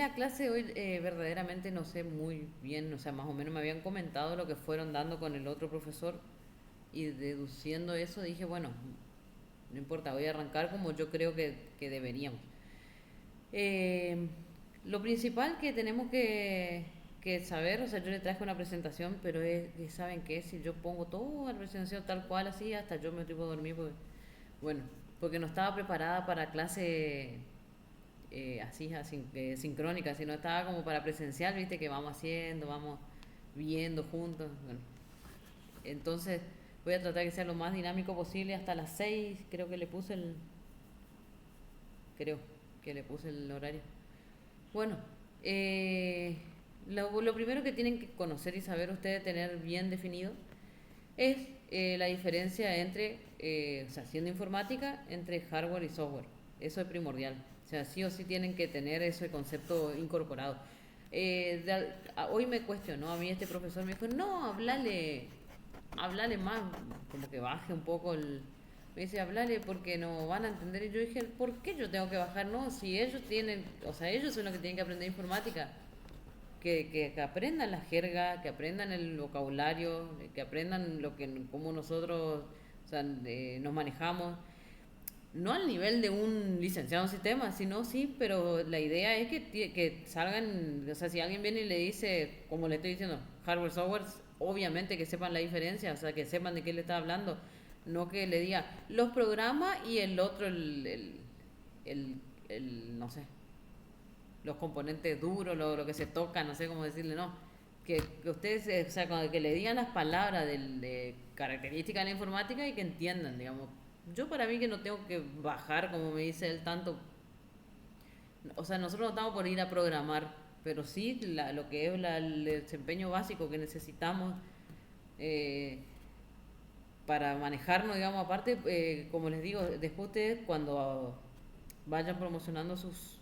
la clase hoy verdaderamente no sé muy bien, o sea, más o menos me habían comentado lo que fueron dando con el otro profesor y deduciendo eso dije, bueno, no importa, voy a arrancar como yo creo que deberíamos. Eh, lo principal que tenemos que saber, o sea, yo le traje una presentación, pero ¿saben qué? Si yo pongo toda la presentación tal cual así, hasta yo me tipo a dormir, porque, bueno, porque no estaba preparada para clase sincrónica, sino estaba como para presencial, viste, que vamos haciendo, vamos viendo juntos. Bueno, entonces voy a tratar que sea lo más dinámico posible hasta las 6 creo que le puse el horario. Bueno, lo primero que tienen que conocer y saber ustedes, tener bien definido, es la diferencia entre, o sea, siendo informática, entre hardware y software. Eso es primordial. O sea, sí o sí tienen que tener ese concepto incorporado. Hoy me cuestionó a mí este profesor, me dijo, no, hablale más, como que baje un poco el... Me dice, hablale porque no van a entender. Y yo dije, ¿por qué yo tengo que bajar? No, si ellos tienen, o sea, ellos son los que tienen que aprender informática, que aprendan la jerga, que aprendan el vocabulario, que aprendan lo que cómo nosotros, o sea, nos manejamos. No al nivel de un licenciado en sistemas, sino sí, pero la idea es que salgan, o sea, si alguien viene y le dice, como le estoy diciendo, hardware, software, obviamente que sepan la diferencia, o sea, que sepan de qué le está hablando, no que le diga los programas y el otro, el, no sé, los componentes duros, lo que se toca, no sé cómo decirle, no. Que ustedes, o sea, que le digan las palabras de características de la informática y que entiendan, digamos. Yo para mí que no tengo que bajar, como me dice él, tanto. O sea, nosotros no estamos por ir a programar, pero sí lo que es el desempeño básico que necesitamos eh, para manejarnos, digamos, aparte, como les digo, después ustedes cuando vayan promocionando sus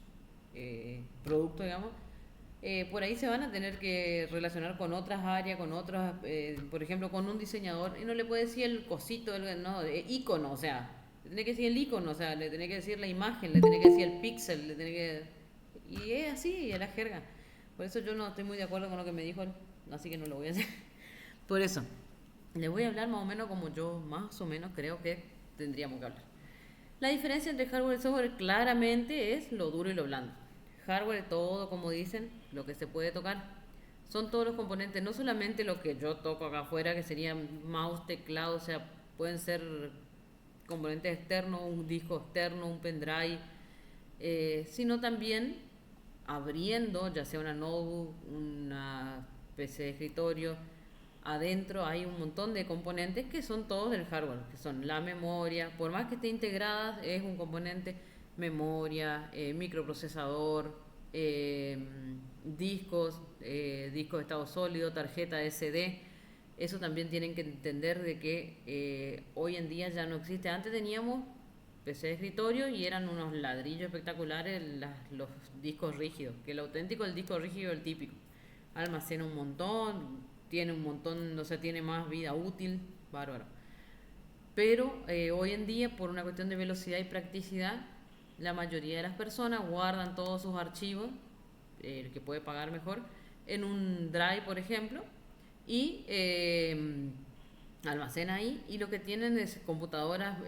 productos, digamos, por ahí se van a tener que relacionar con otras áreas, con otras, por ejemplo, con un diseñador, y no le puede decir el cosito, no, icono, o sea, le tiene que decir el icono, o sea, le tiene que decir la imagen, le tiene que decir el píxel, le tiene que... Y es así, es la jerga. Por eso yo no estoy muy de acuerdo con lo que me dijo él, así que no lo voy a hacer. Por eso, le voy a hablar más o menos como yo más o menos creo que tendríamos que hablar. La diferencia entre hardware y software claramente es lo duro y lo blando. Hardware, todo como dicen, lo que se puede tocar. Son todos los componentes, no solamente lo que yo toco acá afuera, que serían mouse, teclado, o sea, pueden ser componentes externos, un disco externo, un pendrive, sino también abriendo, ya sea una notebook, una PC de escritorio, adentro hay un montón de componentes que son todos del hardware, que son la memoria, por más que esté integrada, es un componente, memoria, microprocesador, eh, discos de estado sólido, tarjeta SD. Eso también tienen que entender de que hoy en día ya no existe. Antes teníamos PC de escritorio y eran unos ladrillos espectaculares los discos rígidos, que el auténtico, el disco rígido, el típico. Almacena un montón, tiene un montón, o sea, tiene más vida útil, bárbaro. Pero hoy en día, por una cuestión de velocidad y practicidad, la mayoría de las personas guardan todos sus archivos, el que puede pagar mejor, en un drive, por ejemplo, y almacena ahí. Y lo que tienen es computadoras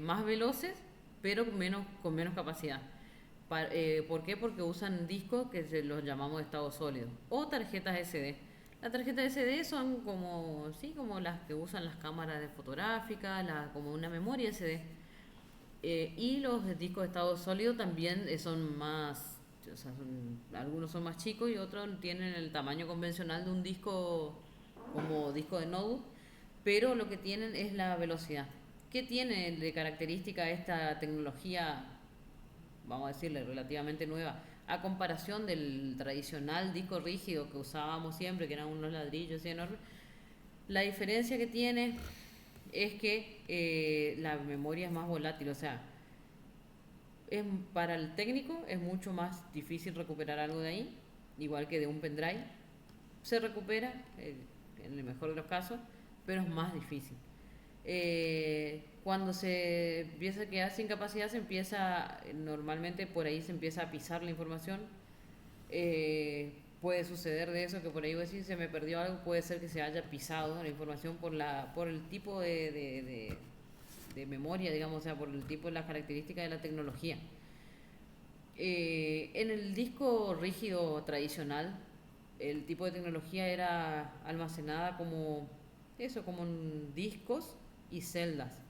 más veloces, pero con menos capacidad. ¿Por qué? Porque usan discos que se los llamamos de estado sólido o tarjetas SD. Las tarjetas SD son como, sí, como las que usan las cámaras de fotográfica, como una memoria SD. Y los discos de estado sólido también son más, o sea, algunos son más chicos y otros tienen el tamaño convencional de un disco como disco de notebook, pero lo que tienen es la velocidad. ¿Qué tiene de característica esta tecnología, vamos a decirle, relativamente nueva, a comparación del tradicional disco rígido que usábamos siempre, que eran unos ladrillos y enormes? La diferencia que tiene es que la memoria es más volátil, o sea, es, para el técnico es mucho más difícil recuperar algo de ahí, igual que de un pendrive. Se recupera, en el mejor de los casos, pero es más difícil. Cuando se empieza a quedar sin capacidad, normalmente por ahí se empieza a pisar la información, Puede suceder de eso, que por ahí si se me perdió algo, puede ser que se haya pisado la información por el tipo de memoria, digamos, o sea, por el tipo de las características de la tecnología. En el disco rígido tradicional, el tipo de tecnología era almacenada como eso, como en discos y celdas.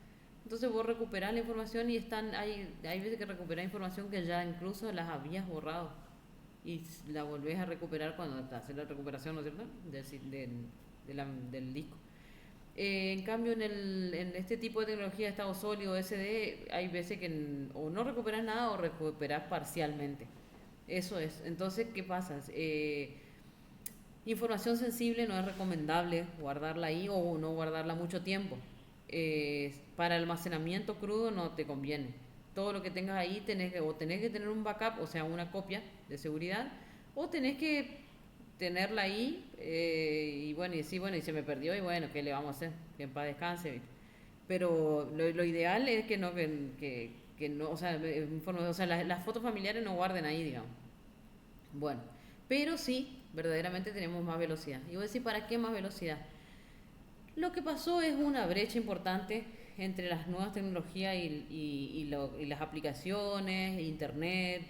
Entonces vos recuperás la información y hay veces que recuperás información que ya incluso las habías borrado y la volvés a recuperar cuando te haces la recuperación, ¿no es cierto? Del disco. En cambio, en este tipo de tecnología de estado sólido, SD, hay veces que o no recuperas nada o recuperas parcialmente. Eso es. Entonces, ¿qué pasa? Información sensible no es recomendable guardarla ahí o no guardarla mucho tiempo. Para almacenamiento crudo no te conviene. Todo lo que tengas ahí tenés que tener un backup, o sea, una copia de seguridad, o tenés que tenerla ahí y bueno, y sí, bueno, y se me perdió y bueno, ¿qué le vamos a hacer? Que en paz descanse. Pero lo ideal es que no, que no, o sea, las fotos familiares no guarden ahí, digamos. Bueno, pero sí, verdaderamente tenemos más velocidad. Y voy a decir, ¿para qué más velocidad? Lo que pasó es una brecha importante entre las nuevas tecnologías y las aplicaciones, internet.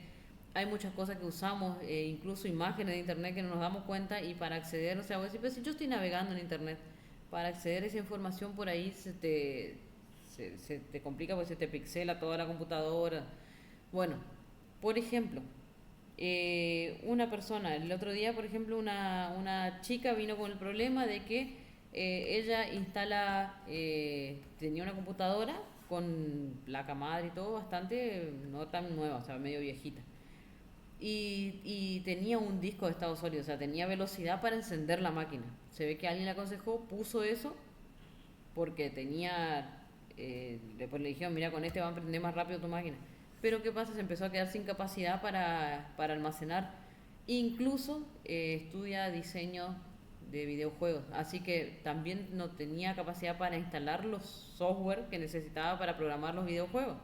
Hay muchas cosas que usamos, incluso imágenes de internet que no nos damos cuenta y para acceder, o sea, voy a decir, pero si yo estoy navegando en internet, para acceder a esa información por ahí se te complica porque se te pixela toda la computadora. Bueno, por ejemplo, una persona, el otro día, por ejemplo, una chica vino con el problema de que ella tenía una computadora con placa madre y todo, bastante, no tan nueva, o sea, medio viejita. Y tenía un disco de estado sólido, o sea, tenía velocidad para encender la máquina. Se ve que alguien le aconsejó, puso eso, porque después le dijeron, mira, con este va a prender más rápido tu máquina. Pero ¿qué pasa? Se empezó a quedar sin capacidad para almacenar. Incluso estudia diseño de videojuegos, así que también no tenía capacidad para instalar los software que necesitaba para programar los videojuegos.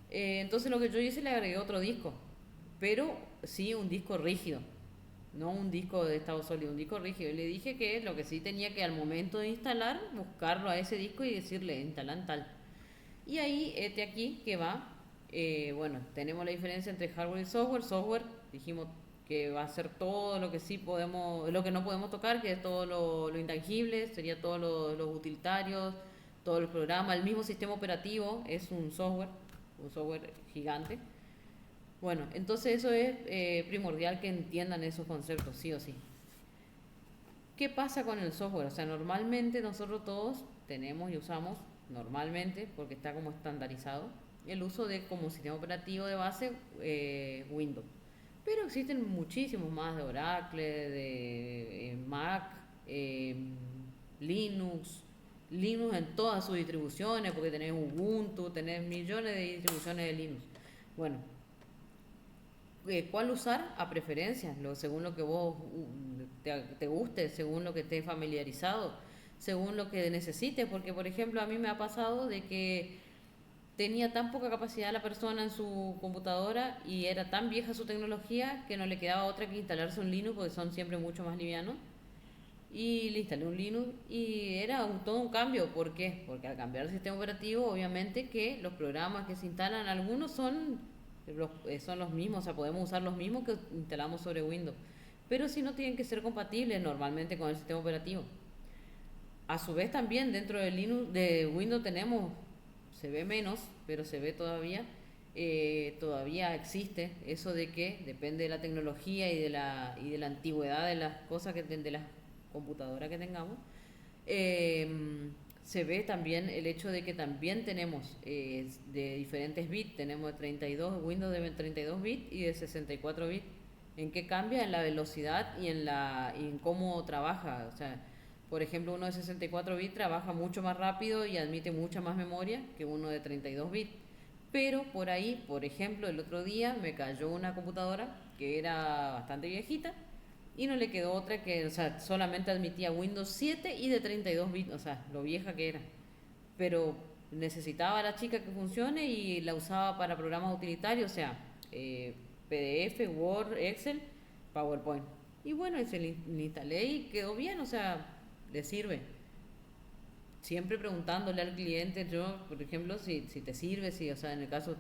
Entonces lo que yo hice, le agregué otro disco, pero sí un disco rígido, no un disco de estado sólido, un disco rígido. Y le dije que lo que sí tenía que al momento de instalar, buscarlo a ese disco y decirle, instalan tal. Y ahí, este aquí que va, bueno, tenemos la diferencia entre hardware y software. Software, dijimos que va a ser todo lo que sí podemos, lo que no podemos tocar, que es todo lo intangible, sería todos los utilitarios, todos los programas, el mismo sistema operativo es un software gigante. Bueno, entonces eso es primordial que entiendan esos conceptos, sí o sí. ¿Qué pasa con el software? O sea, normalmente nosotros todos tenemos y usamos, normalmente, porque está como estandarizado, el uso de como sistema operativo de base Windows. Pero existen muchísimos más de Oracle, de Mac, Linux, Linux en todas sus distribuciones, porque tenés Ubuntu, tenés millones de distribuciones de Linux. Bueno, ¿cuál usar? A preferencia, según lo que vos te guste, según lo que estés familiarizado, según lo que necesites, porque por ejemplo a mí me ha pasado de que tenía tan poca capacidad la persona en su computadora y era tan vieja su tecnología que no le quedaba otra que instalarse un Linux porque son siempre mucho más livianos. Y le instalé un Linux y era todo un cambio. ¿Por qué? Porque al cambiar el sistema operativo, obviamente que los programas que se instalan, algunos son los mismos, o sea, podemos usar los mismos que instalamos sobre Windows. Pero si no tienen que ser compatibles normalmente con el sistema operativo. A su vez también dentro de Linux, de Windows tenemos, se ve menos, pero se ve todavía, todavía existe eso de que depende de la tecnología y de la antigüedad de las cosas de las computadoras que tengamos. eh, Se ve también el hecho de que también tenemos de diferentes bits, tenemos de 32, Windows de 32 bits y de 64 bits. ¿En qué cambia? En la velocidad y en cómo trabaja. O sea, por ejemplo, uno de 64 bits trabaja mucho más rápido y admite mucha más memoria que uno de 32 bits. Pero por ahí, por ejemplo, el otro día me cayó una computadora que era bastante viejita y no le quedó otra que, o sea, solamente admitía Windows 7 y de 32 bits, o sea, lo vieja que era. Pero necesitaba a la chica que funcione y la usaba para programas utilitarios, o sea, PDF, Word, Excel, PowerPoint. Y bueno, y se le instalé y quedó bien, o sea, le sirve. Siempre preguntándole al cliente, yo, por ejemplo, si te sirve, si, o sea, en el caso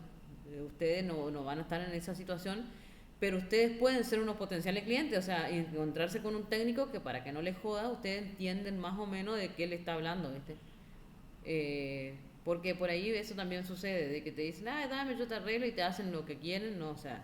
ustedes no van a estar en esa situación, pero ustedes pueden ser unos potenciales clientes, o sea, encontrarse con un técnico que para que no les joda, ustedes entienden más o menos de qué le está hablando, ¿viste? Porque por ahí eso también sucede, de que te dicen, ah, dame, yo te arreglo y te hacen lo que quieren, no, o sea,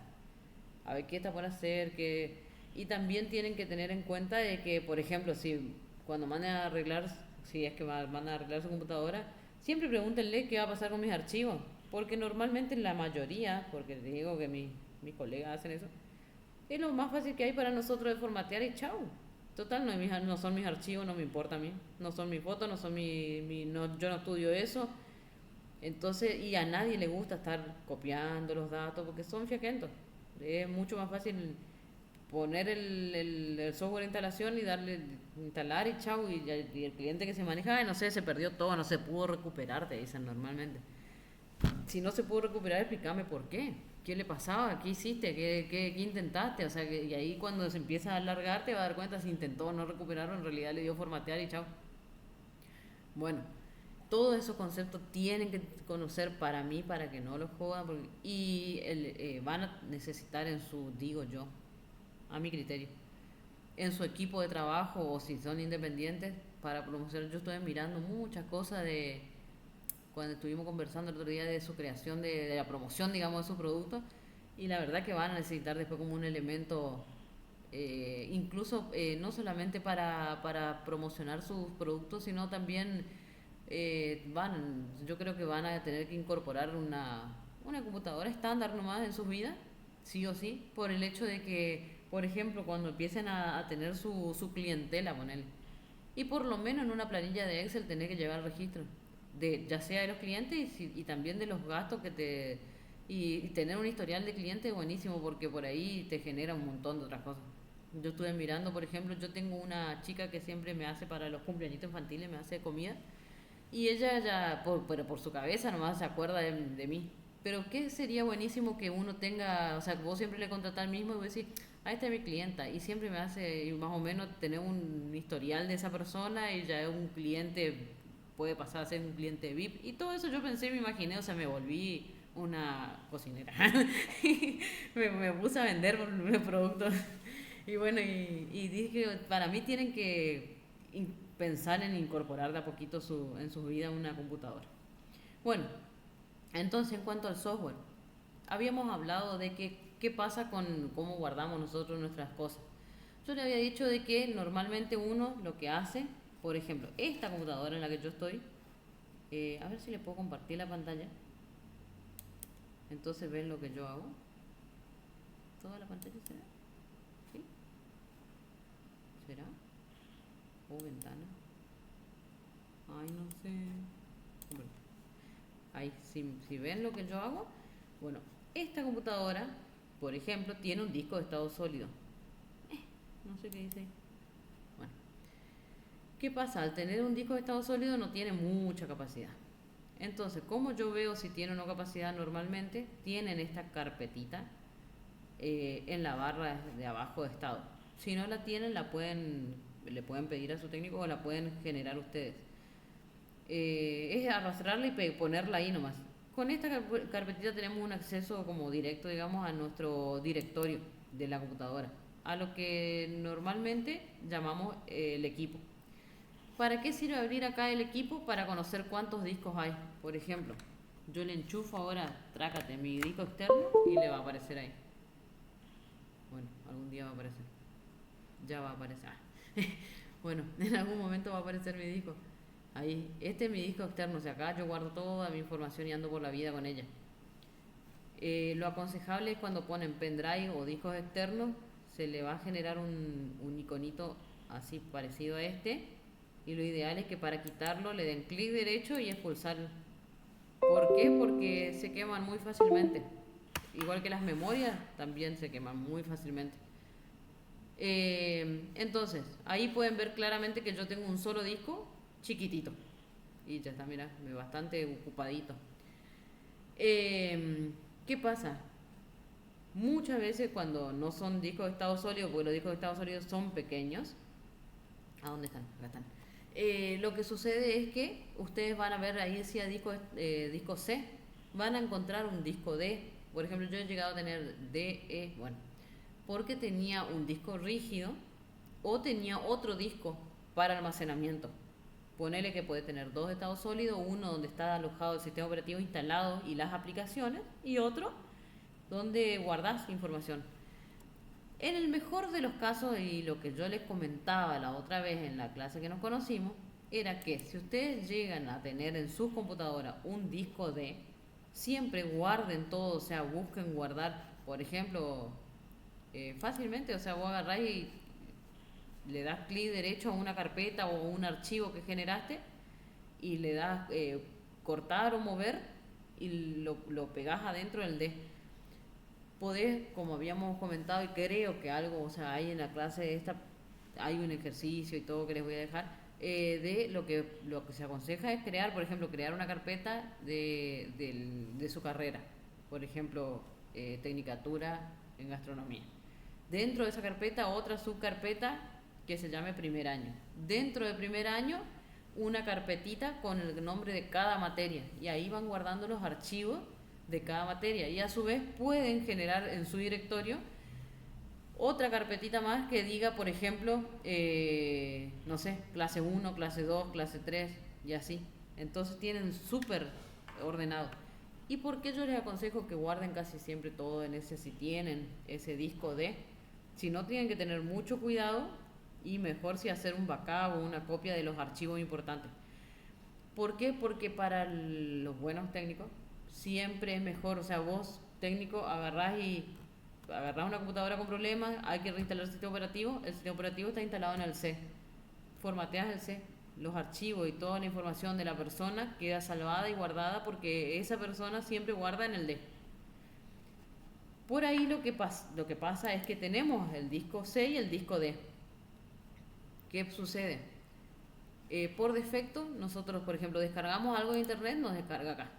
a ver qué está por hacer, qué... Y también tienen que tener en cuenta de que, por ejemplo, si cuando manden a arreglar, si es que van a arreglar su computadora, siempre pregúntenle qué va a pasar con mis archivos, porque normalmente la mayoría, porque digo que mis colegas hacen eso, es lo más fácil que hay para nosotros de formatear y chau. Total, no son mis archivos, no me importa a mí. No son mis fotos, no son no, yo no estudio eso. Entonces, y a nadie le gusta estar copiando los datos porque son fiaquentos. Es mucho más fácil poner el software de instalación y darle instalar y chau. Y el cliente que se maneja, ay, no sé, se perdió todo, no se pudo recuperar, te dicen normalmente. Si no se pudo recuperar, explícame por qué. ¿Qué le pasaba? ¿Qué hiciste? ¿Qué intentaste? O sea, y ahí cuando se empieza a alargar te va a dar cuenta si intentó o no recuperarlo, en realidad le dio formatear y chao. Bueno, todos esos conceptos tienen que conocer para mí, para que no los jodan, y van a necesitar en su, digo yo, a mi criterio, en su equipo de trabajo o si son independientes, para promocionar. Yo estuve mirando muchas cosas de cuando estuvimos conversando el otro día de su creación, de la promoción, digamos, de su producto. Y la verdad que van a necesitar después como un elemento, incluso no solamente para promocionar sus productos, sino también yo creo que van a tener que incorporar una computadora estándar nomás en sus vidas, sí o sí, por el hecho de que, por ejemplo, cuando empiecen a tener su clientela, ponele, y por lo menos en una planilla de Excel tener que llevar registro, de, ya sea de los clientes y también de los gastos que te... Y tener un historial de clientes es buenísimo porque por ahí te genera un montón de otras cosas. Yo estuve mirando, por ejemplo, yo tengo una chica que siempre me hace para los cumpleañitos infantiles, me hace comida. Y ella ya, pero por su cabeza nomás se acuerda de mí. Pero ¿qué sería buenísimo que uno tenga, o sea, que vos siempre le contratás al mismo y vos decís, ah, esta es mi clienta, y siempre me hace y más o menos tener un historial de esa persona y ya es un cliente, puede pasar a ser un cliente VIP. Y todo eso yo pensé, me imaginé, o sea, me volví una cocinera. Me puse a vender productos. Y bueno, y dije, para mí tienen que pensar en incorporar de a poquito en su vida una computadora. Bueno, entonces en cuanto al software, habíamos hablado de que qué pasa con cómo guardamos nosotros nuestras cosas. Yo le había dicho de que normalmente uno lo que hace, por ejemplo, esta computadora en la que yo estoy, a ver si le puedo compartir la pantalla. Entonces ven lo que yo hago. ¿Toda la pantalla será? ¿Sí? ¿Será? ¿O ventana? Ay, no sé. Bueno, ahí, si ven lo que yo hago, bueno, esta computadora, por ejemplo, tiene un disco de estado sólido. No sé qué dice ahí. Bueno, ¿qué pasa? Al tener un disco de estado sólido no tiene mucha capacidad. Entonces, como yo veo si tiene o no capacidad normalmente, tienen esta carpetita en la barra de abajo de estado. Si no la tienen, le pueden pedir a su técnico o la pueden generar ustedes. Es arrastrarla y ponerla ahí nomás. Con esta carpetita tenemos un acceso como directo, digamos, a nuestro directorio de la computadora, a lo que normalmente llamamos el equipo. ¿Para qué sirve abrir acá el equipo? Para conocer cuántos discos hay. Por ejemplo, yo le enchufo ahora, trácate, mi disco externo y le va a aparecer ahí. Bueno, algún día va a aparecer. Ya va a aparecer. Bueno, en algún momento va a aparecer mi disco. Ahí, este es mi disco externo, o sea, acá yo guardo toda mi información y ando por la vida con ella. Lo aconsejable es cuando ponen pendrive o discos externos, se le va a generar un iconito así parecido a este. Y lo ideal es que para quitarlo le den clic derecho y expulsarlo. ¿Por qué? Porque se queman muy fácilmente. Igual que las memorias, también se queman muy fácilmente. Entonces, ahí pueden ver claramente que yo tengo un solo disco chiquitito. Y ya está, mira, bastante ocupadito. ¿Qué pasa? Muchas veces cuando no son discos de estado sólido, porque los discos de estado sólido son pequeños. ¿A dónde están? Acá están. Lo que sucede es que ustedes van a ver, ahí decía disco C, van a encontrar un disco D. Por ejemplo, yo he llegado a tener DE, bueno, porque tenía un disco rígido o tenía otro disco para almacenamiento. Ponele que puede tener dos estados sólidos, uno donde está alojado el sistema operativo instalado y las aplicaciones, y otro donde guardas información. En el mejor de los casos, y lo que yo les comentaba la otra vez en la clase que nos conocimos, era que si ustedes llegan a tener en su computadora un disco D, siempre guarden todo, o sea, busquen guardar, por ejemplo, fácilmente, o sea, vos agarrás y le das clic derecho a una carpeta o un archivo que generaste y le das cortar o mover y lo pegás adentro del D. Podés, como habíamos comentado, y creo que algo, o sea, hay en la clase esta, hay un ejercicio y todo que les voy a dejar, de lo que se aconseja es crear, por ejemplo, crear una carpeta de su carrera, por ejemplo, Tecnicatura en Gastronomía. Dentro de esa carpeta, otra subcarpeta que se llame Primer Año. Dentro de Primer Año, una carpetita con el nombre de cada materia, y ahí van guardando los archivos de cada materia, y a su vez pueden generar en su directorio otra carpetita más que diga, por ejemplo, no sé, clase 1, clase 2, clase 3 y así. Entonces tienen súper ordenado. ¿Y por qué yo les aconsejo que guarden casi siempre todo en ese, si tienen ese disco D? Si no, tienen que tener mucho cuidado, y mejor si hacer un backup o una copia de los archivos importantes. ¿Por qué? Porque para los buenos técnicos siempre es mejor, o sea, vos técnico agarrás una computadora con problemas, hay que reinstalar el sistema operativo está instalado en el C. Formateas el C, los archivos y toda la información de la persona queda salvada y guardada porque esa persona siempre guarda en el D. Por ahí lo que pasa es que tenemos el disco C y el disco D. ¿Qué sucede? Por defecto, nosotros, por ejemplo, descargamos algo de internet, nos descarga acá.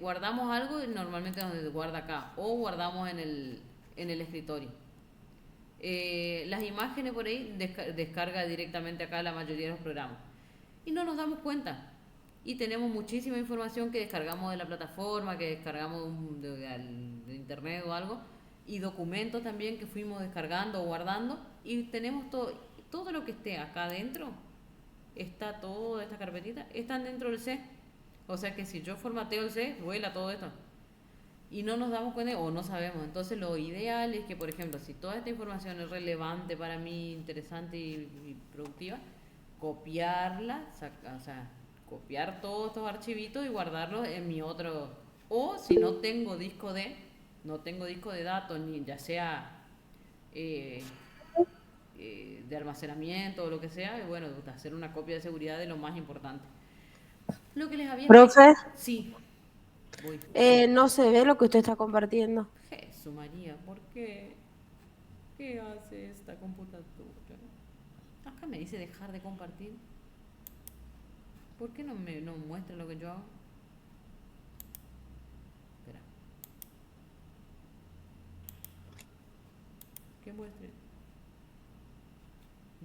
Guardamos algo y normalmente nos guarda acá. O guardamos en el escritorio. Las imágenes por ahí descarga directamente acá la mayoría de los programas. Y no nos damos cuenta. Y tenemos muchísima información que descargamos de la plataforma, que descargamos de internet o algo. Y documentos también que fuimos descargando o guardando. Y tenemos todo lo que esté acá adentro, está toda esta carpetita, están dentro del C. O sea que si yo formateo el C, vuela todo esto. Y no nos damos cuenta o no sabemos. Entonces lo ideal es que, por ejemplo, si toda esta información es relevante para mí, interesante y productiva, copiarla, o sea, copiar todos estos archivitos y guardarlos en mi otro. O si no tengo disco de datos, ni ya sea eh, de almacenamiento o lo que sea, y bueno, hacer una copia de seguridad de lo más importante. Lo que les había explicado. Profe, Sí, voy. no se ve lo que usted está compartiendo. Jesús María, ¿por qué? ¿Qué hace esta computadora? Acá me dice dejar de compartir. ¿Por qué no muestra lo que yo hago? Espera, que muestre.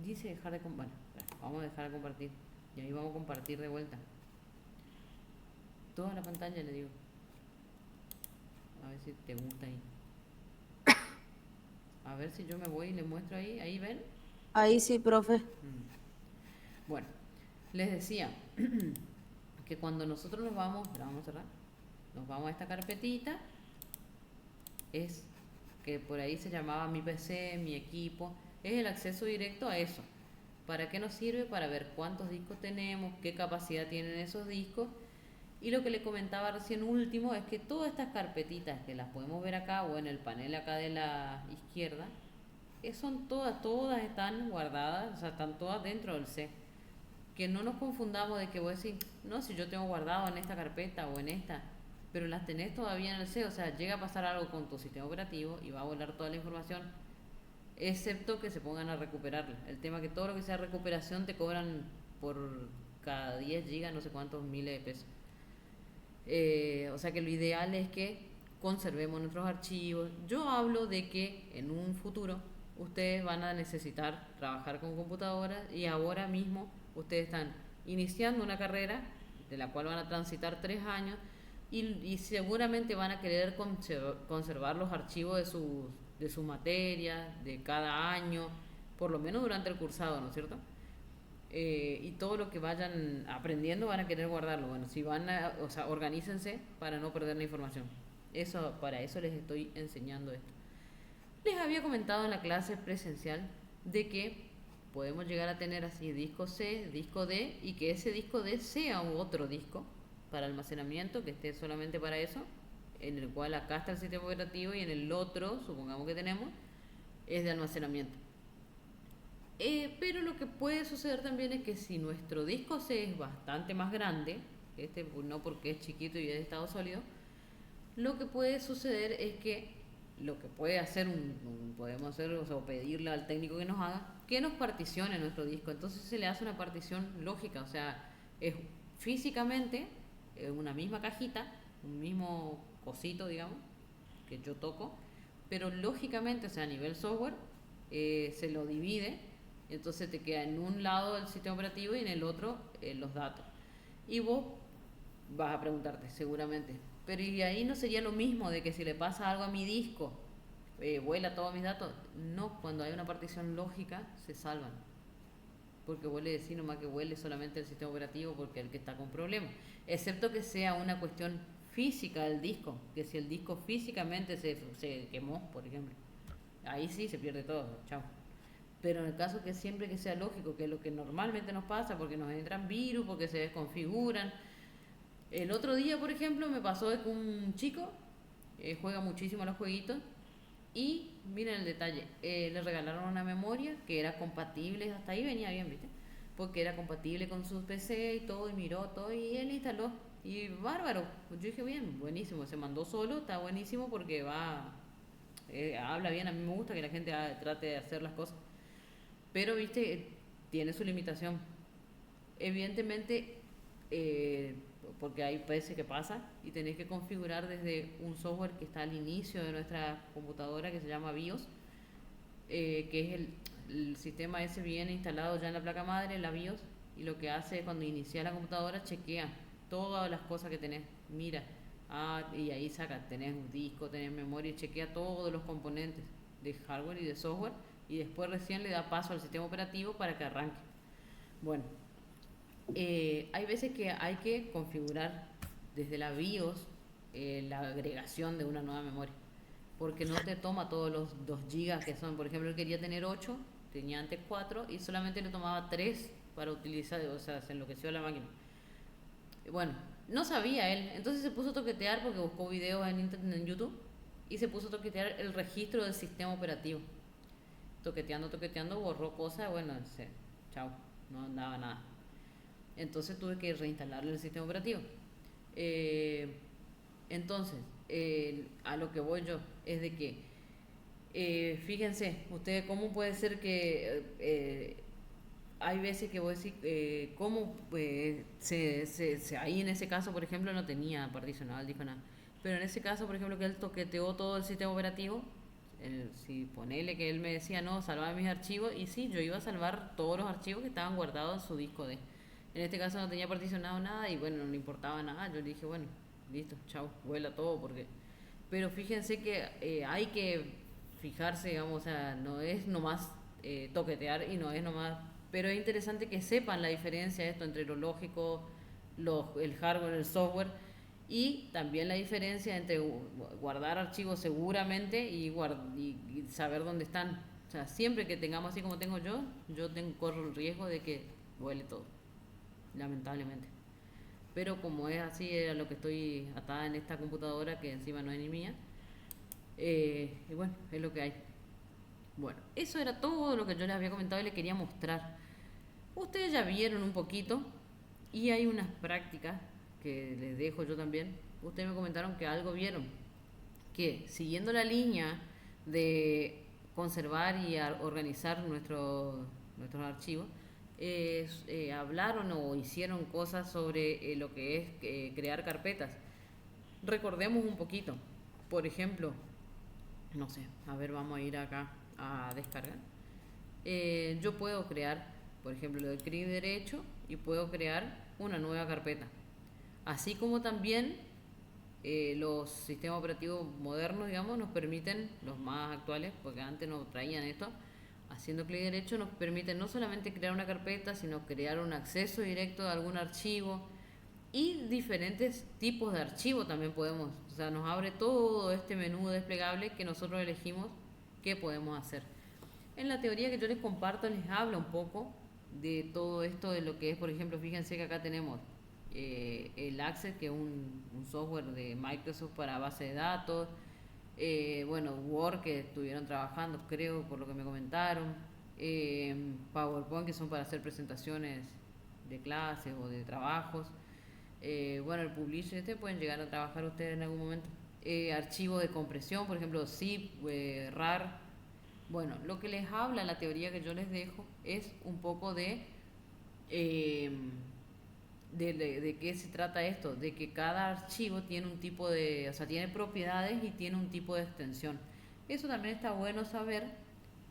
Dice dejar de compartir. Bueno, vamos a dejar de compartir. Y ahí vamos a compartir de vuelta. Toda la pantalla le digo. A ver si te gusta ahí. A ver si yo me voy y le muestro ahí. ¿Ahí ven? Ahí sí, profe. Bueno, les decía que cuando nosotros nos vamos, la vamos a cerrar, nos vamos a esta carpetita, es que por ahí se llamaba mi PC, mi equipo, es el acceso directo a eso. ¿Para qué nos sirve? Para ver cuántos discos tenemos, qué capacidad tienen esos discos. Y lo que le comentaba recién último es que todas estas carpetitas que las podemos ver acá o en el panel acá de la izquierda, son todas están guardadas, o sea, están todas dentro del C. Que no nos confundamos de que vos decís, no, si yo tengo guardado en esta carpeta o en esta, pero las tenés todavía en el C, o sea, llega a pasar algo con tu sistema operativo y va a volar toda la información, excepto que se pongan a recuperarla. El tema que todo lo que sea recuperación te cobran por cada 10 gigas, no sé cuántos miles de pesos. O sea que lo ideal es que conservemos nuestros archivos. Yo hablo de que en un futuro ustedes van a necesitar trabajar con computadoras y ahora mismo ustedes están iniciando una carrera de la cual van a transitar 3 años y seguramente van a querer conservar los archivos de sus materias, de cada año, por lo menos durante el cursado, ¿no es cierto? Y todo lo que vayan aprendiendo van a querer guardarlo. Bueno, si van a, o sea, organícense para no perder la información. Eso, para eso les estoy enseñando esto. Les había comentado en la clase presencial de que podemos llegar a tener así disco C, disco D, y que ese disco D sea otro disco para almacenamiento que esté solamente para eso, en el cual acá está el sistema operativo y en el otro, supongamos que tenemos, es de almacenamiento. Pero lo que puede suceder también es que si nuestro disco C es bastante más grande, no porque es chiquito y es de estado sólido, lo que puede suceder es que lo que puede hacer podemos hacer, o sea, pedirle al técnico que nos haga, que nos particione nuestro disco. Entonces se le hace una partición lógica, o sea, es físicamente una misma cajita, un mismo cosito, digamos, que yo toco, pero lógicamente, o sea, a nivel software, se lo divide, entonces te queda en un lado el sistema operativo y en el otro los datos. Y vos vas a preguntarte, seguramente, pero y ahí no sería lo mismo de que si le pasa algo a mi disco, vuela todos mis datos. No, cuando hay una partición lógica, se salvan. Porque vos le decís nomás que huele solamente el sistema operativo porque es el que está con problemas. Excepto que sea una cuestión física del disco, que si el disco físicamente se quemó, por ejemplo, ahí sí se pierde todo, chao. Pero en el caso que siempre que sea lógico, que es lo que normalmente nos pasa, porque nos entran virus, porque se desconfiguran. El otro día, por ejemplo, me pasó de que un chico juega muchísimo a los jueguitos y miren el detalle, le regalaron una memoria que era compatible, hasta ahí venía bien, ¿viste? Porque era compatible con su PC y todo, y miró todo, y él instaló. Y bárbaro, yo dije bien, buenísimo, se mandó solo, está buenísimo porque habla bien, a mí me gusta que la gente trate de hacer las cosas. Pero, viste, tiene su limitación. Evidentemente, porque hay veces que pasa y tenés que configurar desde un software que está al inicio de nuestra computadora que se llama BIOS, que es el sistema ese viene instalado ya en la placa madre, la BIOS, y lo que hace es cuando inicia la computadora chequea todas las cosas que tenés, mira, y ahí saca, tenés un disco, tenés memoria, y chequea todos los componentes de hardware y de software y después recién le da paso al sistema operativo para que arranque. Bueno, hay veces que hay que configurar desde la BIOS la agregación de una nueva memoria, porque no te toma todos los 2 gigas que son, por ejemplo, él quería tener 8, tenía antes 4 y solamente le tomaba 3 para utilizar, o sea, se enloqueció la máquina. Bueno, no sabía él, entonces se puso a toquetear porque buscó videos en internet, en YouTube, y se puso a toquetear el registro del sistema operativo. Toqueteando, borró cosas, bueno, chao, no andaba nada. Entonces tuve que reinstalarle el sistema operativo. Entonces, a lo que voy yo es de que, fíjense, ustedes, ¿cómo puede ser que hay veces que voy a decir, cómo ahí en ese caso, por ejemplo, no tenía particionado el disco nada? Pero en ese caso, por ejemplo, que él toqueteó todo el sistema operativo, si ponele que él me decía, no, salva mis archivos, y sí, yo iba a salvar todos los archivos que estaban guardados en su disco D. En este caso no tenía particionado nada y bueno, no le importaba nada. Yo le dije, bueno, listo, chao, vuela todo porque... Pero fíjense que hay que fijarse, digamos, o sea, no es nomás toquetear y no es nomás... Pero es interesante que sepan la diferencia esto entre lo lógico, el hardware, el software y también la diferencia entre guardar archivos seguramente y saber dónde están. O sea, siempre que tengamos así como tengo yo corro el riesgo de que vuele todo, lamentablemente. Pero como es así, era lo que estoy atada en esta computadora que encima no es ni mía, y bueno, es lo que hay. Bueno, eso era todo lo que yo les había comentado y les quería mostrar. Ustedes ya vieron un poquito y hay unas prácticas que les dejo yo también. Ustedes me comentaron que algo vieron, que siguiendo la línea de conservar y organizar nuestros archivos, hablaron o hicieron cosas sobre lo que es crear carpetas. Recordemos un poquito. por ejemplo, no sé, a ver, vamos a ir acá a descargar. Yo puedo crear, por ejemplo, lo de clic derecho y puedo crear una nueva carpeta. Así como también los sistemas operativos modernos, digamos, nos permiten, los más actuales, porque antes no traían esto, haciendo clic derecho nos permiten no solamente crear una carpeta, sino crear un acceso directo a algún archivo y diferentes tipos de archivos también podemos. O sea, nos abre todo este menú desplegable que nosotros elegimos qué podemos hacer. En la teoría que yo les comparto les habla un poco de todo esto, de lo que es, por ejemplo, fíjense que acá tenemos el Access, que es un software de Microsoft para base de datos. Bueno, Word, que estuvieron trabajando, creo, por lo que me comentaron. PowerPoint, que son para hacer presentaciones de clases o de trabajos. Bueno, el Publisher pueden llegar a trabajar ustedes en algún momento. Archivos de compresión, por ejemplo, zip, RAR. Bueno, lo que les habla la teoría que yo les dejo es un poco eh, de qué se trata esto, de que cada archivo tiene un tipo de, o sea, tiene propiedades y tiene un tipo de extensión. Eso también está bueno saber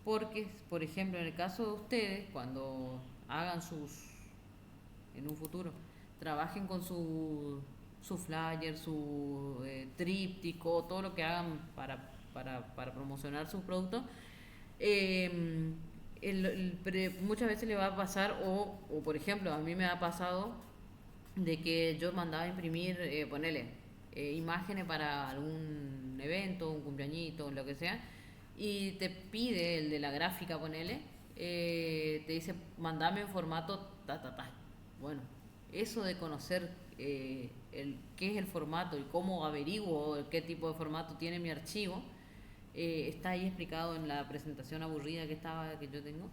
porque, por ejemplo, en el caso de ustedes, cuando hagan en un futuro, trabajen con su flyer, su tríptico, todo lo que hagan para promocionar sus productos, eh, muchas veces le va a pasar, o por ejemplo, a mí me ha pasado de que yo mandaba a imprimir, ponele, imágenes para algún evento, un cumpleañito, lo que sea, y te pide el de la gráfica, ponele, te dice, mandame en formato ta, ta, ta. Bueno, eso de conocer qué es el formato y cómo averiguo qué tipo de formato tiene mi archivo, está ahí explicado en la presentación aburrida que yo tengo.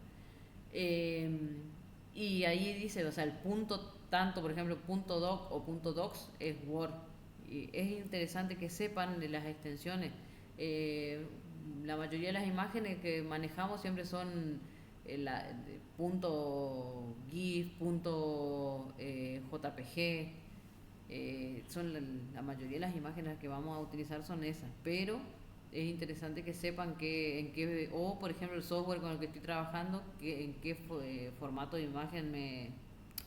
Eh, y ahí dice, o sea, el punto tanto, por ejemplo, punto doc o punto docs es Word. Y es interesante que sepan de las extensiones. La mayoría de las imágenes que manejamos siempre son punto GIF, punto JPG. Son la mayoría de las imágenes que vamos a utilizar son esas, pero es interesante que sepan en qué, o por ejemplo el software con el que estoy trabajando, en qué formato de imagen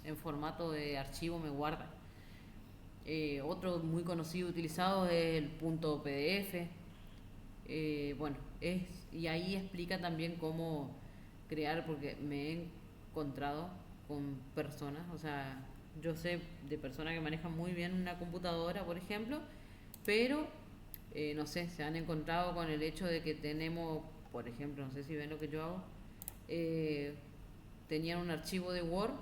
en formato de archivo me guarda. Otro muy conocido utilizado es el punto PDF. Bueno, y ahí explica también cómo crear, porque me he encontrado con personas, o sea, yo sé de personas que manejan muy bien una computadora, por ejemplo, pero no sé, se han encontrado con el hecho de que tenemos, por ejemplo, no sé si ven lo que yo hago, eh, tenían un archivo de Word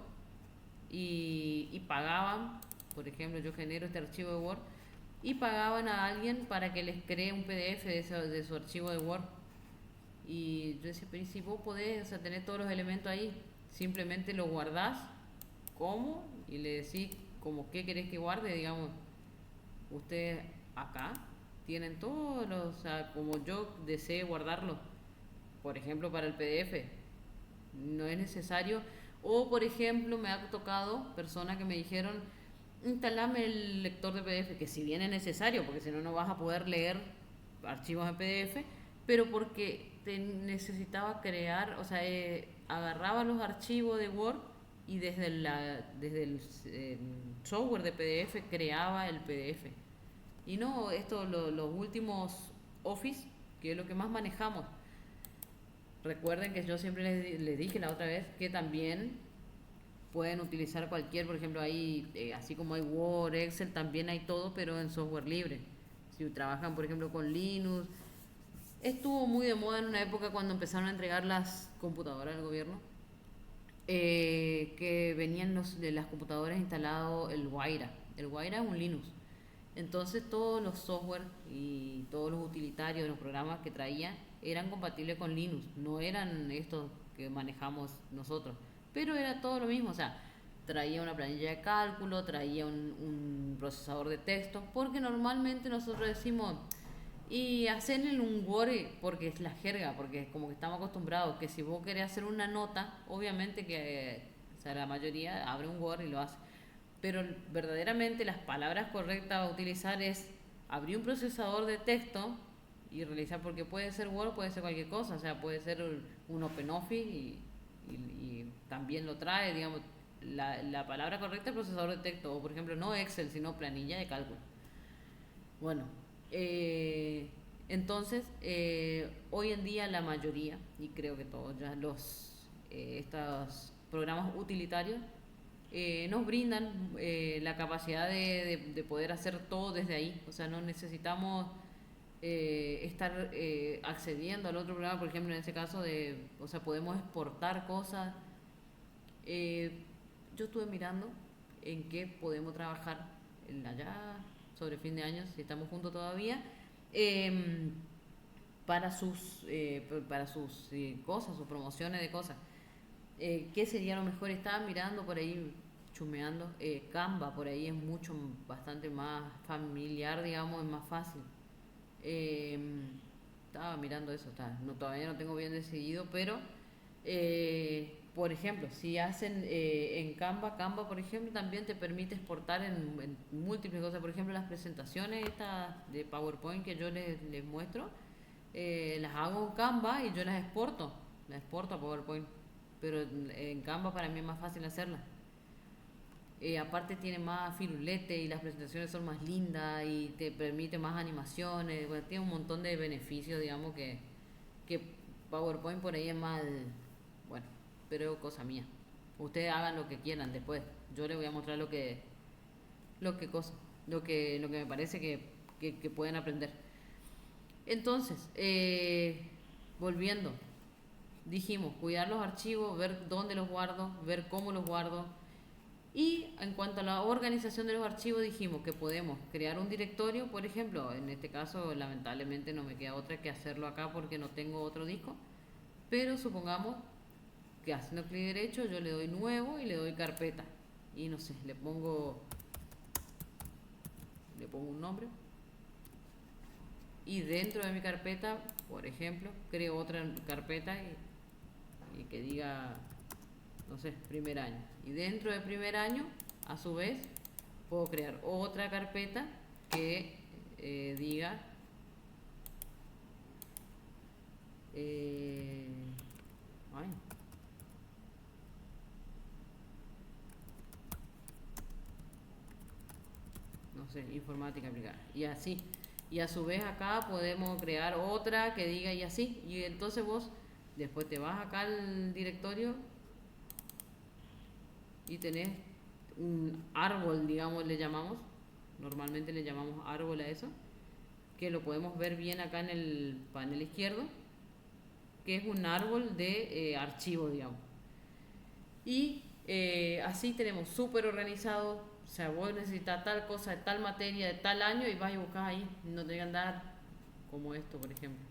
y pagaban, por ejemplo, yo genero este archivo de Word y pagaban a alguien para que les cree un PDF de su archivo de Word. Y yo decía, pero si vos podés, o sea, tener todos los elementos ahí, simplemente lo guardás, ¿cómo? Y le decís como qué querés que guarde, digamos, ustedes acá tienen todos los, o sea, como yo desee guardarlo, por ejemplo, para el PDF, no es necesario. O, por ejemplo, me ha tocado personas que me dijeron, instalame el lector de PDF, que si bien es necesario, porque si no, no vas a poder leer archivos en PDF, pero porque te necesitaba crear, o sea, agarraba los archivos de Word y desde el software de PDF creaba el PDF. Y no, los últimos Office, que es lo que más manejamos. Recuerden que yo siempre les dije la otra vez que también pueden utilizar cualquier, por ejemplo, hay, así como hay Word, Excel, también hay todo, pero en software libre. Si trabajan, por ejemplo, con Linux. Estuvo muy de moda en una época cuando empezaron a entregar las computadoras del gobierno, que venían de las computadoras instalado el Guaira. El Guaira es un Linux. Entonces todos los software y todos los utilitarios de los programas que traía eran compatibles con Linux, no eran estos que manejamos nosotros, pero era todo lo mismo, o sea, traía una planilla de cálculo, traía un procesador de texto, porque normalmente nosotros decimos, y hacerle un Word, porque es la jerga, porque es como que estamos acostumbrados, que si vos querés hacer una nota, obviamente que o sea, la mayoría abre un Word y lo hace, pero verdaderamente las palabras correctas a utilizar es abrir un procesador de texto y realizar, porque puede ser Word, puede ser cualquier cosa, o sea, puede ser un OpenOffice y también lo trae, digamos, la palabra correcta es procesador de texto, o por ejemplo, no Excel, sino planilla de cálculo. Bueno, entonces, hoy en día la mayoría, y creo que todos ya estos programas utilitarios nos brindan la capacidad de poder hacer todo desde ahí. O sea, no necesitamos estar accediendo al otro programa, por ejemplo, en este caso o sea, podemos exportar cosas. Eh, yo estuve mirando en qué podemos trabajar allá sobre fin de año, si estamos juntos todavía, eh, para sus cosas, sus promociones de cosas. ¿Qué sería lo mejor? Estaba mirando por ahí, chumeando. Canva por ahí es bastante más familiar, digamos, es más fácil. Eh, Estaba mirando eso, todavía no tengo bien decidido, pero por ejemplo, si hacen en Canva, por ejemplo, también te permite exportar en múltiples cosas. Por ejemplo, las presentaciones estas de PowerPoint que yo les muestro, las hago en Canva y yo las exporto a PowerPoint. Pero en Canva para mí es más fácil hacerlas. Aparte tiene más firulete y las presentaciones son más lindas y te permite más animaciones. Bueno, tiene un montón de beneficios, digamos, que PowerPoint por ahí es más, bueno, pero cosa mía. Ustedes hagan lo que quieran después. Yo les voy a mostrar lo que cosa, lo que me parece que pueden aprender. Entonces, volviendo, dijimos cuidar los archivos, ver dónde los guardo, ver cómo los guardo. Y en cuanto a la organización de los archivos, dijimos que podemos crear un directorio, por ejemplo. En este caso, lamentablemente no me queda otra que hacerlo acá porque no tengo otro disco, pero supongamos que haciendo clic derecho yo le doy nuevo y le doy carpeta y no sé, le pongo un nombre y dentro de mi carpeta, por ejemplo, creo otra carpeta y que diga, no sé, primer año. Y dentro de primer año, a su vez, puedo crear otra carpeta que diga ay, no sé, informática aplicada. Y así. Y a su vez acá podemos crear otra que diga y así. Y entonces vos después te vas acá al directorio y tenés un árbol, digamos, le llamamos. Normalmente le llamamos árbol a eso. Que lo podemos ver bien acá en el panel izquierdo. Que es un árbol de archivos, digamos. Y así tenemos súper organizado. O sea, vos necesitas tal cosa de tal materia de tal año y vas y buscas ahí. No tenés que andar como esto, por ejemplo,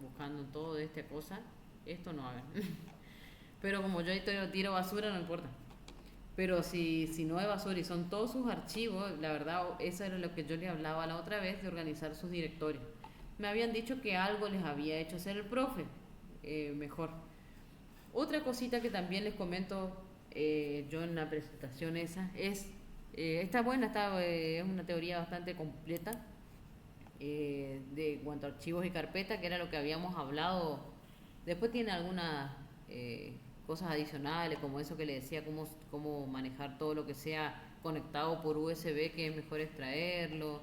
buscando todo de esta cosa. Esto no hagan. Pero como yo ahí tiro basura, no importa. Pero si no hay basura y son todos sus archivos, la verdad, eso era lo que yo les hablaba la otra vez, de organizar sus directorios. Me habían dicho que algo les había hecho hacer el profe, mejor. Otra cosita que también les comento yo en la presentación esa es, está buena, es una teoría bastante completa de cuanto a archivos y carpetas, que era lo que habíamos hablado. Después tiene algunas cosas adicionales, como eso que le decía, cómo manejar todo lo que sea conectado por USB, que es mejor extraerlo.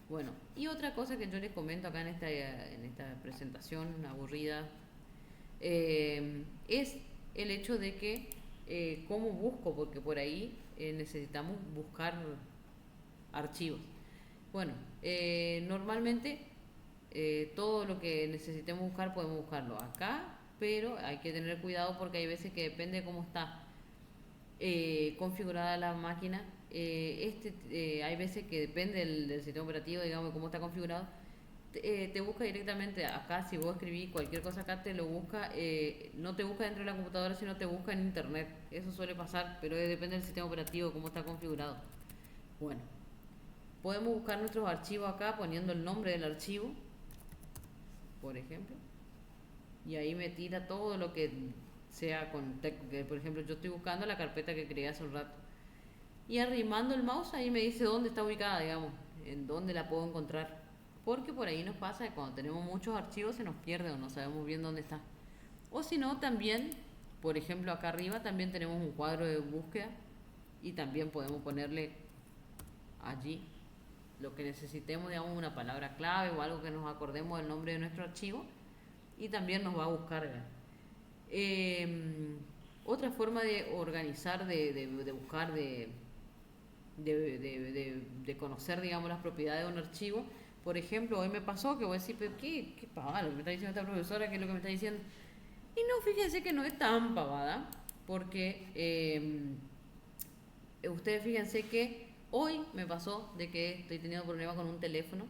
Bueno, y otra cosa que yo les comento acá en esta presentación aburrida, es el hecho de que cómo busco, porque por ahí necesitamos buscar archivos. Bueno, normalmente todo lo que necesitemos buscar podemos buscarlo acá, pero hay que tener cuidado porque hay veces que depende de cómo está configurada la máquina. Hay veces que depende del sistema operativo, digamos, de cómo está configurado. Te busca directamente acá. Si vos escribís cualquier cosa acá, te lo busca, no te busca dentro de la computadora, sino te busca en internet. Eso suele pasar, pero depende del sistema operativo, cómo está configurado. Bueno, podemos buscar nuestros archivos acá poniendo el nombre del archivo, por ejemplo, y ahí me tira todo lo que sea que, por ejemplo, yo estoy buscando la carpeta que creé hace un rato y arrimando el mouse ahí me dice dónde está ubicada, digamos. en dónde la puedo encontrar. Porque por ahí nos pasa que cuando tenemos muchos archivos se nos pierde o no sabemos bien dónde está. O si no, también, por ejemplo, acá arriba también tenemos un cuadro de búsqueda y también podemos ponerle allí lo que necesitemos, digamos, una palabra clave o algo que nos acordemos del nombre de nuestro archivo y también nos va a buscar. Otra forma de organizar, de buscar, de conocer, digamos, las propiedades de un archivo. Por ejemplo, hoy me pasó que voy a decir, pero qué pavada lo que me está diciendo esta profesora, qué es lo que me está diciendo. Y no, fíjense que no es tan pavada, porque ustedes fíjense que hoy me pasó de que estoy teniendo problemas con un teléfono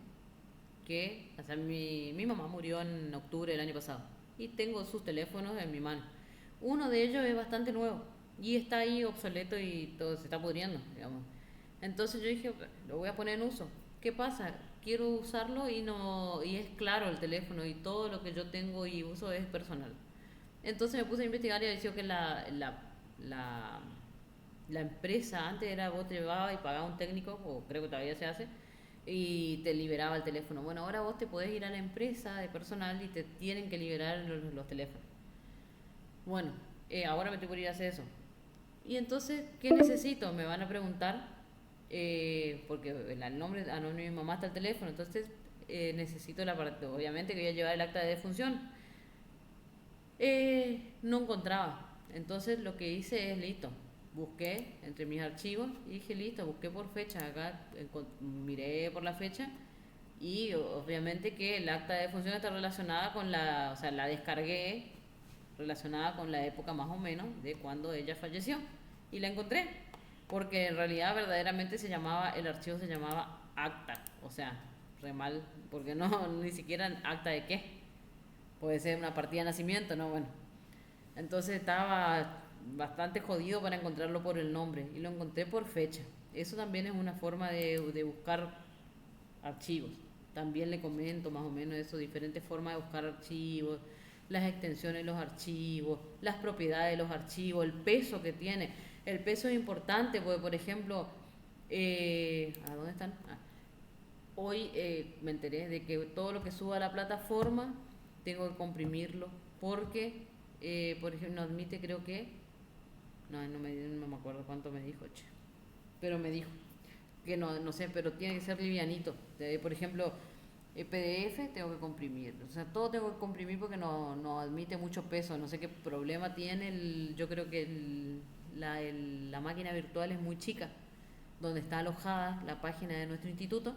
que, o sea, mi mamá murió en octubre del año pasado y tengo sus teléfonos en mi mano. Uno de ellos es bastante nuevo y está ahí obsoleto y todo se está pudriendo, digamos. Entonces yo dije, lo voy a poner en uso. ¿Qué pasa? Quiero usarlo y no y es claro el teléfono y todo lo que yo tengo y uso es personal. Entonces me puse a investigar y decía que la, la empresa antes era vos te llevabas y pagabas un técnico, o creo que todavía se hace, y te liberaba el teléfono. Bueno, ahora vos te podés ir a la empresa de personal y te tienen que liberar los teléfonos. Bueno, ahora me tengo que ir a hacer eso. Y entonces, ¿qué necesito? Me van a preguntar, porque el nombre anónimo de mi mamá está el teléfono, entonces necesito la parte, obviamente que voy a llevar el acta de defunción. No encontraba. Entonces lo que hice es listo. Busqué entre mis archivos y dije listo, busqué por fecha. Acá miré por la fecha y obviamente que el acta de defunción está relacionada con la, o sea, la descargué relacionada con la época más o menos de cuando ella falleció y la encontré. Porque en realidad verdaderamente se llamaba, el archivo se llamaba acta, o sea, re mal, porque no, ni siquiera acta de qué. Puede ser una partida de nacimiento, ¿no? Bueno, entonces estaba bastante jodido para encontrarlo por el nombre y lo encontré por fecha. Eso también es una forma de buscar archivos. También le comento más o menos eso, diferentes formas de buscar archivos, las extensiones de los archivos, las propiedades de los archivos, el peso que tiene. El peso es importante porque, por ejemplo, ¿a dónde están? Hoy me enteré de que todo lo que suba a la plataforma tengo que comprimirlo porque, por ejemplo, no admite, creo que, no me acuerdo cuánto me dijo, che, pero me dijo que no sé, pero tiene que ser livianito. Por ejemplo, el PDF tengo que comprimir, o sea, todo tengo que comprimir porque no admite mucho peso, no sé qué problema tiene, yo creo que la máquina virtual es muy chica, donde está alojada la página de nuestro instituto,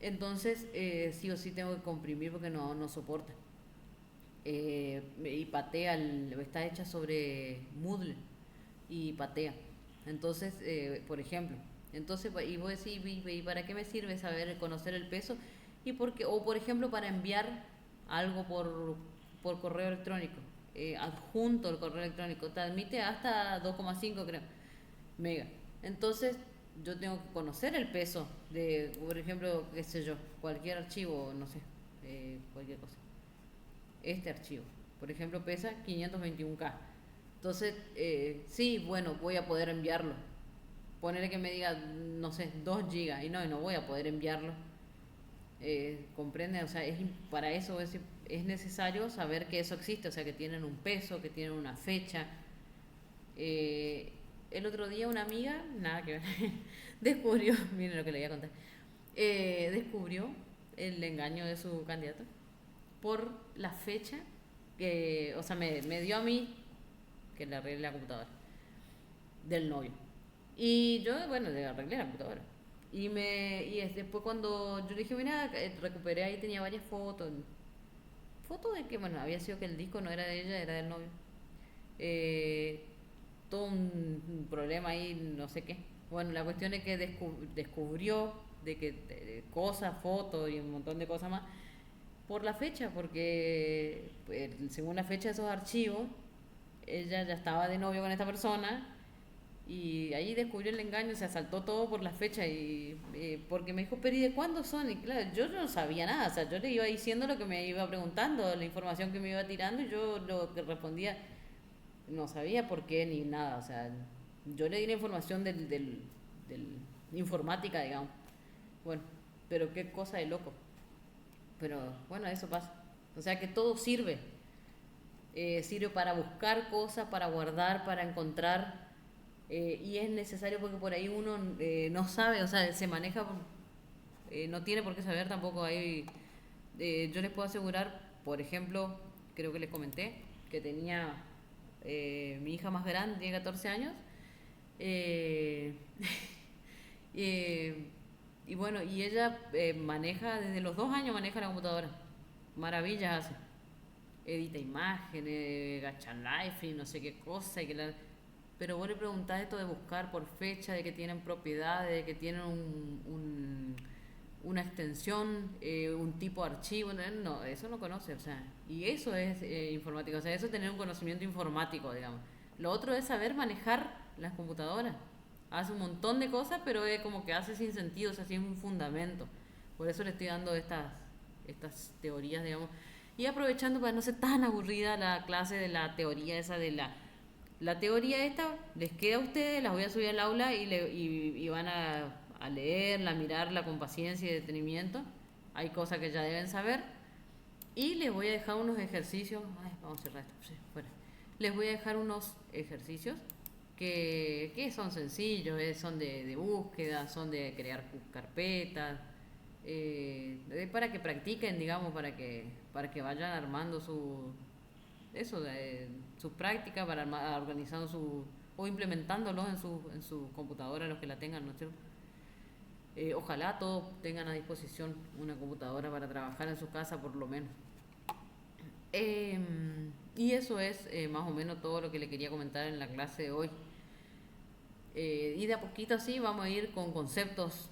entonces sí o sí tengo que comprimir porque no soporta. Y patea, está hecha sobre Moodle y patea. Entonces, por ejemplo, entonces, y vos decís, ¿y para qué me sirve saber conocer el peso? Y porque, o por ejemplo, para enviar algo por correo electrónico, adjunto el correo electrónico, te admite hasta 2,5 creo, mega. Entonces, yo tengo que conocer el peso de, por ejemplo, qué sé yo, cualquier archivo, no sé, cualquier cosa. Este archivo, por ejemplo, pesa 521K. Entonces, sí, bueno, voy a poder enviarlo. Ponerle que me diga, no sé, 2 gigas y no voy a poder enviarlo. ¿Comprende? O sea, para eso es necesario saber que eso existe, o sea, que tienen un peso, que tienen una fecha. El otro día una amiga, nada que ver, descubrió, miren lo que le voy a contar, descubrió el engaño de su candidato por la fecha que, o sea, me dio a mí que le arreglé la computadora del novio. Y yo, bueno, le arreglé la computadora. Y después cuando yo le dije, mira, recuperé ahí, tenía varias fotos. Fotos de que, bueno, había sido que el disco no era de ella, era del novio. Eh, Todo un problema ahí, no sé qué. Bueno, la cuestión es que descubrió de que cosas, fotos y un montón de cosas más por la fecha, porque según la fecha de esos archivos, ella ya estaba de novio con esta persona y ahí descubrió el engaño, se asaltó todo por la fecha y porque me dijo, pero ¿y de cuándo son? Y claro, yo no sabía nada, o sea, yo le iba diciendo lo que me iba preguntando, la información que me iba tirando y yo lo que respondía no sabía por qué ni nada, o sea, yo le di la información del informática, digamos. Bueno, pero qué cosa de loco. Pero bueno, eso pasa. O sea que todo sirve. Sirve para buscar cosas, para guardar, para encontrar. Y es necesario porque por ahí uno no sabe, o sea, se maneja, no tiene por qué saber tampoco. Yo les puedo asegurar, por ejemplo, creo que les comenté, que tenía mi hija más grande, tiene 14 años. eh, eh, y bueno, y ella maneja, desde los 2 años maneja la computadora. Maravillas hace. Edita imágenes, gacha life y no sé qué cosa. Pero vos le preguntás esto de buscar por fecha, de que tienen propiedades, de que tienen una extensión, un tipo de archivo. No, eso no conoce. O sea, y eso es informática. O sea, eso es tener un conocimiento informático, digamos. Lo otro es saber manejar las computadoras. Hace un montón de cosas, pero es como que hace sin sentido, o sea, sin un fundamento. Por eso le estoy dando estas teorías, digamos. Y aprovechando para no ser tan aburrida la clase de la teoría esa de la teoría esta, les queda a ustedes, las voy a subir al aula y van a leerla, a mirarla con paciencia y detenimiento. Hay cosas que ya deben saber. Y les voy a dejar unos ejercicios. Ay, vamos a cerrar esto. Sí, fuera. Les voy a dejar unos ejercicios que son sencillos, son de búsqueda, son de crear carpetas, para que practiquen, digamos, para que vayan armando su práctica, para organizando o implementándolos en su computadora, los que la tengan, ¿no es cierto? Ojalá todos tengan a disposición una computadora para trabajar en su casa, por lo menos. Eh, y eso es más o menos todo lo que le quería comentar en la clase de hoy. Y de a poquito así vamos a ir con conceptos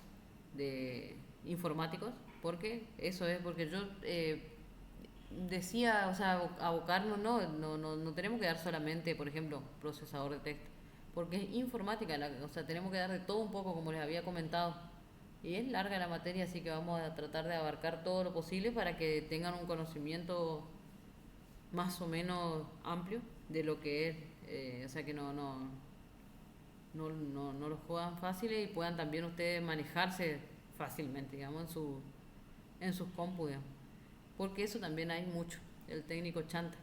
de informáticos, porque yo decía, o sea, abocarnos, no tenemos que dar solamente, por ejemplo, procesador de texto, porque es informática, o sea, tenemos que dar de todo un poco, como les había comentado. Y es larga la materia, así que vamos a tratar de abarcar todo lo posible para que tengan un conocimiento más o menos amplio de lo que es, o sea, que no los juegan fáciles y puedan también ustedes manejarse fácilmente, digamos, en sus compus, digamos. Porque eso también hay mucho, el técnico chanta.